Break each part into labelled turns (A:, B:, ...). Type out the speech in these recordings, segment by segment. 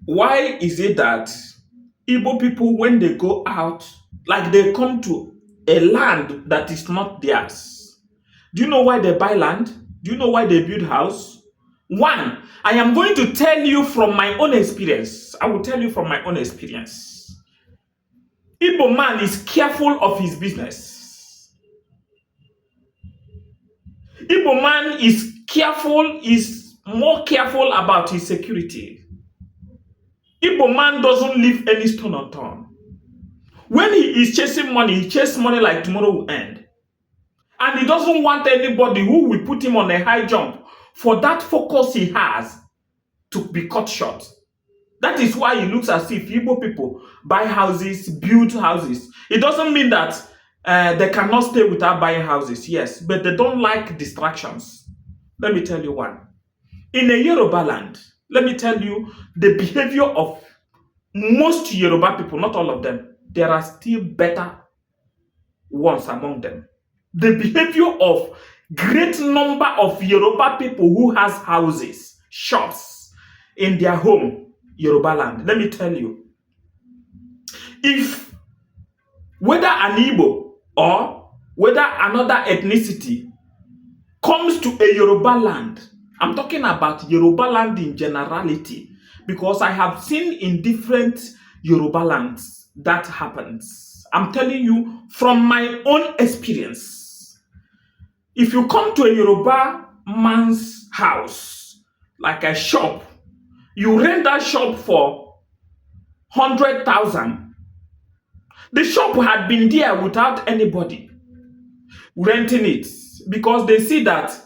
A: Why is it that Igbo people, when they go out, like they come to a land that is not theirs? Do you know why they buy land? Do you know why they build house? One, I am going to tell you from my own experience. I will tell you from my own experience. Igbo man is careful of his business. Igbo man is more careful about his security. Igbo man doesn't leave any stone unturned. When he is chasing money, he chases money like tomorrow will end. And he doesn't want anybody who will put him on a high jump for that focus he has to be cut short. That is why it looks as if Igbo people buy houses, build houses. It doesn't mean that they cannot stay without buying houses, yes, but they don't like distractions. Let me tell you one. In a Yoruba land, let me tell you the behavior of most Yoruba people, not all of them. There are still better ones among them. The behavior of great number of Yoruba people who has houses, shops in their home, Yoruba land. Let me tell you, if whether an Igbo or whether another ethnicity comes to a Yoruba land, I'm talking about Yoruba land in generality, because I have seen in different Yoruba lands that happens. I'm telling you from my own experience. If you come to a Yoruba man's house, like a shop, you rent that shop for 100,000. The shop had been there without anybody renting it, because they see that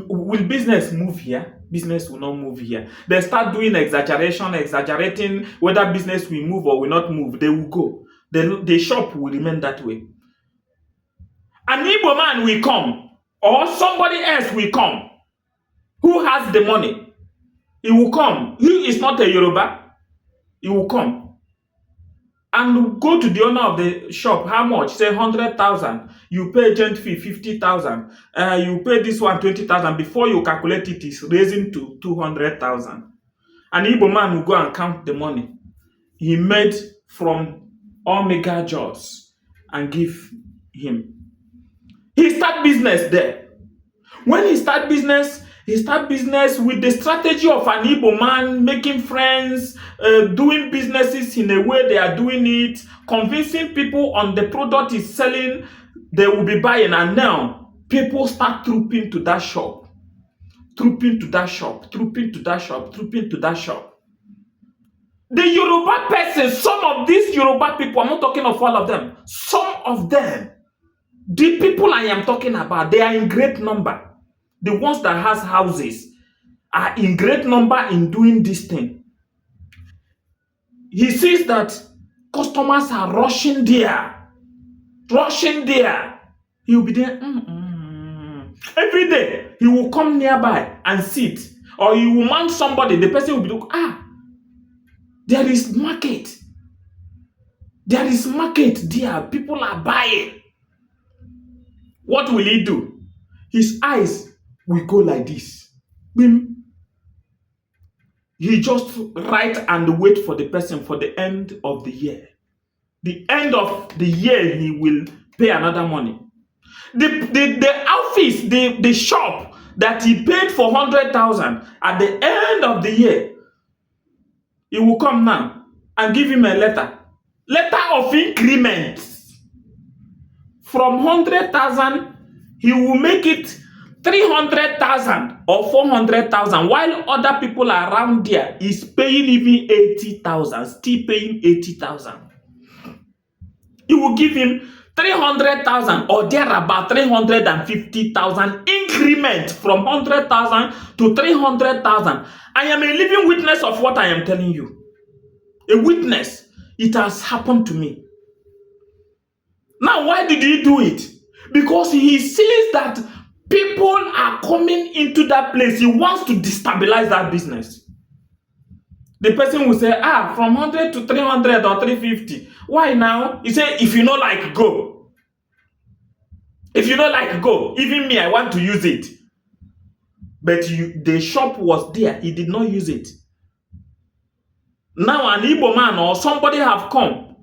A: will business move here? Business will not move here. They start doing exaggerating whether business will move or will not move. They will go. The shop will remain that way. An Igbo man will come, or somebody else will come who has the money. He will come. He is not a Yoruba. He will come and go to the owner of the shop. How much? Say 100,000. You pay agent fee 50,000. You pay this one 20,000. Before you calculate it, it's raising to 200,000. An Igbo man will go and count the money he made from Omega jobs and give him. He start business there. When he start business with the strategy of an Igbo man, making friends, doing businesses in a way they are doing it, convincing people on the product he's selling, they will be buying. And now people start trooping to that shop, trooping to that shop, trooping to that shop, trooping to that shop. The Yoruba person, some of these Yoruba people, I'm not talking of all of them, some of them, the people I am talking about, they are in great number. The ones that has houses are in great number in doing this thing. He sees that customers are rushing there. He will be there. Every day, he will come nearby and sit. Or he will mount somebody. The person will be like, there is market. There is market there. People are buying. What will he do? His eyes will go like this. Bim. He just write and wait for the person for the end of the year. The end of the year, he will pay another money. The office, the shop that he paid for 100,000 at the end of the year, he will come now and give him a letter of increment. From 100,000, he will make it 300,000 or 400,000, while other people around there is paying even 80,000, still paying 80,000. He will give him 300,000 or there about 350,000 increment from 100,000 to 300,000. I am a living witness of what I am telling you. A witness. It has happened to me. Now, why did he do it? Because he sees that people are coming into that place. He wants to destabilize that business. The person will say, from 100 to 300 or 350. Why now? He say, if you don't like, go. If you don't like, go. Even me, I want to use it. But the shop was there. He did not use it. Now an Igbo man or somebody have come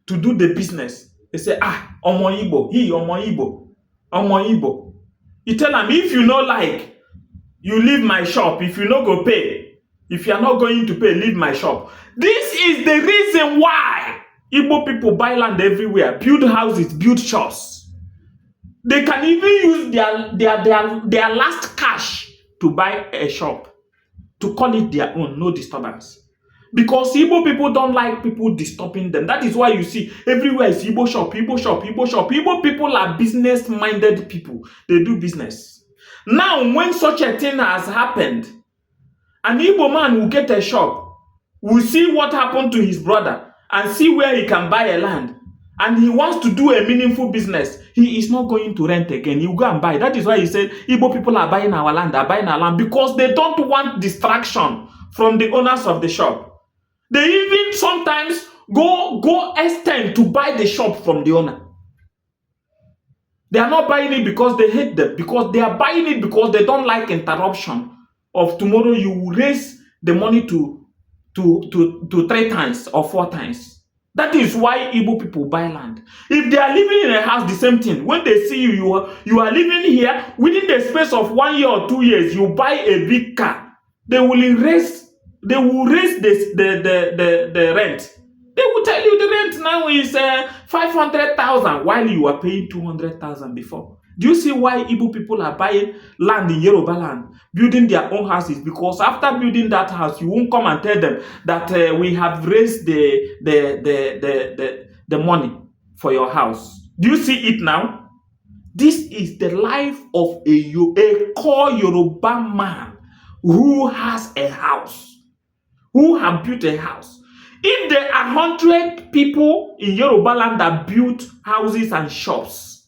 A: to do the business. They say, Omo Igbo, Omo Igbo, Omo Igbo. You tell them, if you no like, you leave my shop. If you no go pay, if you are not going to pay, leave my shop. This is the reason why Igbo people buy land everywhere, build houses, build shops. They can even use their last cash to buy a shop, to call it their own, no disturbance. Because Igbo people don't like people disturbing them. That is why you see everywhere is Igbo shop, Igbo shop, Igbo shop. Igbo people are business-minded people. They do business. Now, when such a thing has happened, an Igbo man will get a shop, will see what happened to his brother, and see where he can buy a land. And he wants to do a meaningful business. He is not going to rent again. He will go and buy. That is why he said Igbo people are buying our land, because they don't want distraction from the owners of the shop. They even sometimes go extend to buy the shop from the owner. They are not buying it because they hate them, because they are buying it because they don't like interruption of tomorrow you will raise the money to 3 times or 4 times. That is why Igbo people buy land. If they are living in a house, the same thing. When they see you are living here, within the space of 1 year or 2 years, you buy a big car. They will raise the rent. They will tell you the rent now is 500,000 while you were paying 200,000 before. Do you see why Igbo people are buying land in Yoruba land, building their own houses? Because after building that house, you won't come and tell them that we have raised the money for your house. Do you see it now? This is the life of a core Yoruba man who has a house, who have built a house. If there are 100 people in Yoruba land that built houses and shops,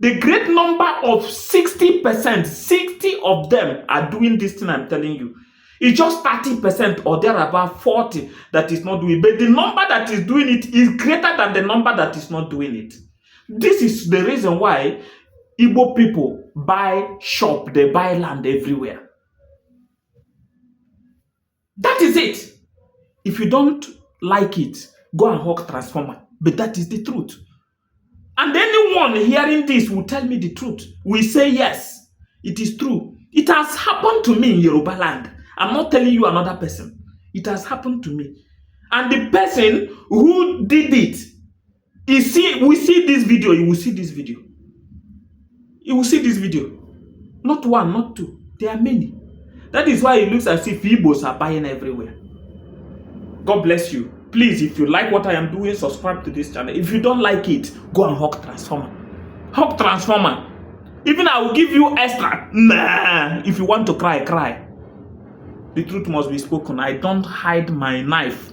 A: the great number of 60%, 60 of them are doing this thing I'm telling you. It's just 30% or there are about 40 that is not doing it. But the number that is doing it is greater than the number that is not doing it. This is the reason why Igbo people buy shop, they buy land everywhere. That is it. If you don't like it, go and hawk transformer. But that is the truth. And anyone hearing this will tell me the truth. We say yes, it is true. It has happened to me in Yoruba land. I'm not telling you another person. It has happened to me. And the person who did it, we see this video, you will see this video. You will see this video. Not one, not two. There are many. That is why it looks as if Igbos are buying everywhere. God bless you. Please, if you like what I am doing, subscribe to this channel. If you don't like it, go and hawk transformer. Hawk transformer. Even I will give you extra. Nah. If you want to cry, cry. The truth must be spoken. I don't hide my knife.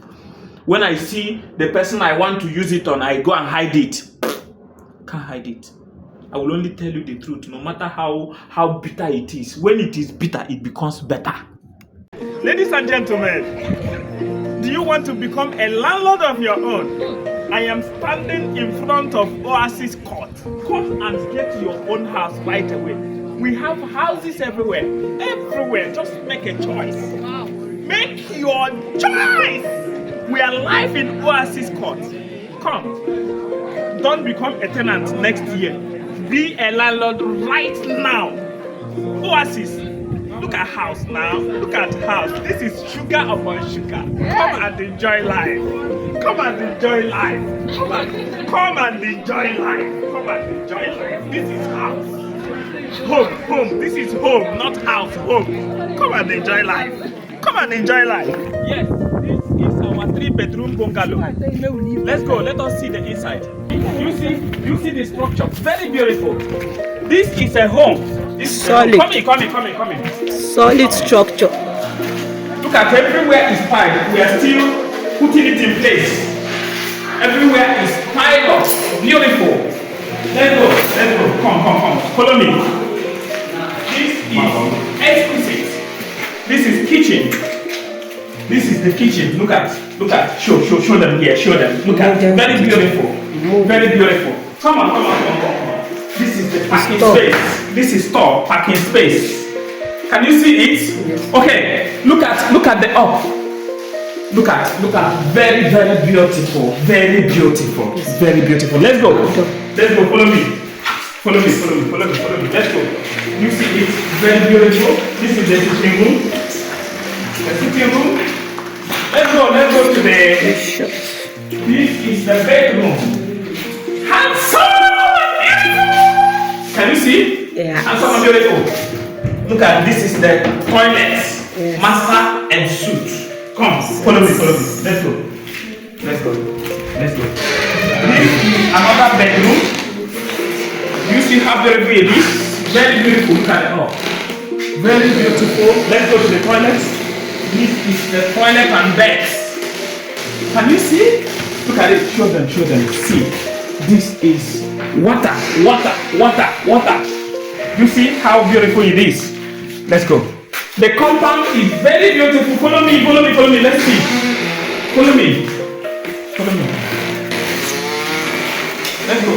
A: When I see the person I want to use it on, I go and hide it. Can't hide it. I will only tell you the truth, no matter how bitter it is. When it is bitter, it becomes better. Ladies and gentlemen, do you want to become a landlord of your own? I am standing in front of Oasis Court. Come and get your own house right away. We have houses everywhere. Everywhere. Just make a choice. Wow. Make your choice. We are live in Oasis Court. Come. Don't become a tenant next year. Be a landlord right now. Oasis. Look at house now. Look at house. This is sugar upon sugar. Come and enjoy life. Come and enjoy life. Come and enjoy life. Come and enjoy life. This is house. Home. This is home, not house. Home. Come and enjoy life. Come and enjoy life. Yes, this is our 3-bedroom bungalow. Let's go. Let us see the inside. You see the structure. Very beautiful. This is a home.
B: Solid.
A: Come in.
B: Solid structure.
A: Look at everywhere is piled. We are still putting it in place. Everywhere is piled up. Beautiful. Let's go. Come. Follow me. This is exquisite. This is kitchen. This is the kitchen. Look at. Show them here. Show them. Look at. Very beautiful. Very beautiful. Come on. This is the parking space. This is store parking space. Can you see it? Okay. Look at the up. Very, very beautiful. Very beautiful. Very beautiful. Let's go. Let's go. Follow me. Follow me. Let's go. You see, it's very beautiful. This is the sitting room. Let's go to the. This is the bedroom. Handsome and beautiful. Can you see?
B: Yeah.
A: Handsome and beautiful. Look at this is the toilet. Yes. Master and suit. Come, follow me. Let's go. This is another bedroom. You see how beautiful it is? Very beautiful. Look at it all. Very beautiful. Let's go to the toilet. This is the toilet and bed. Can you see? Look at it. Show them. See. This is water. You see how beautiful it is? Let's go. The compound is very beautiful. Follow me. Let's see. Follow me. Let's go.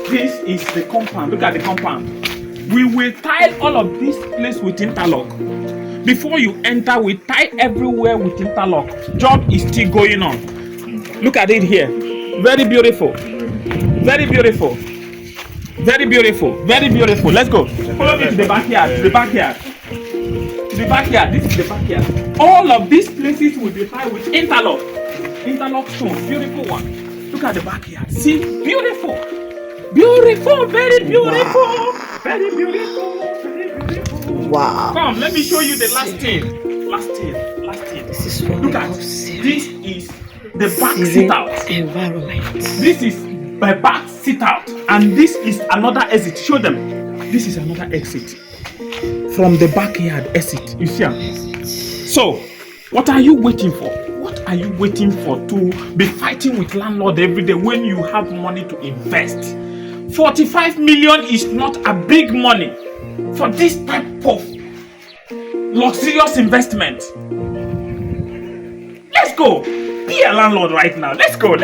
A: This is the compound. Look at the compound. We will tie all of this place with interlock. Before you enter, we tie everywhere with interlock. Job is still going on. Look at it here. Very beautiful. Very beautiful. Let's go. Follow me to the backyard. This is the backyard. All of these places will be tied with interlock. Interlock stone. Beautiful one. Look at the backyard. See? Beautiful. Very beautiful.
B: Wow.
A: Come, let me show you the last thing.
B: This is what
A: Look at this is the back sit out.
B: Environment.
A: This is my back sit out, and this is another exit. Show them. This is another exit from the backyard exit. You see? So, what are you waiting for? To be fighting with landlord every day when you have money to invest? 45 million is not a big money for this type of luxurious investment. Let's go. Be a landlord right now. Let's go.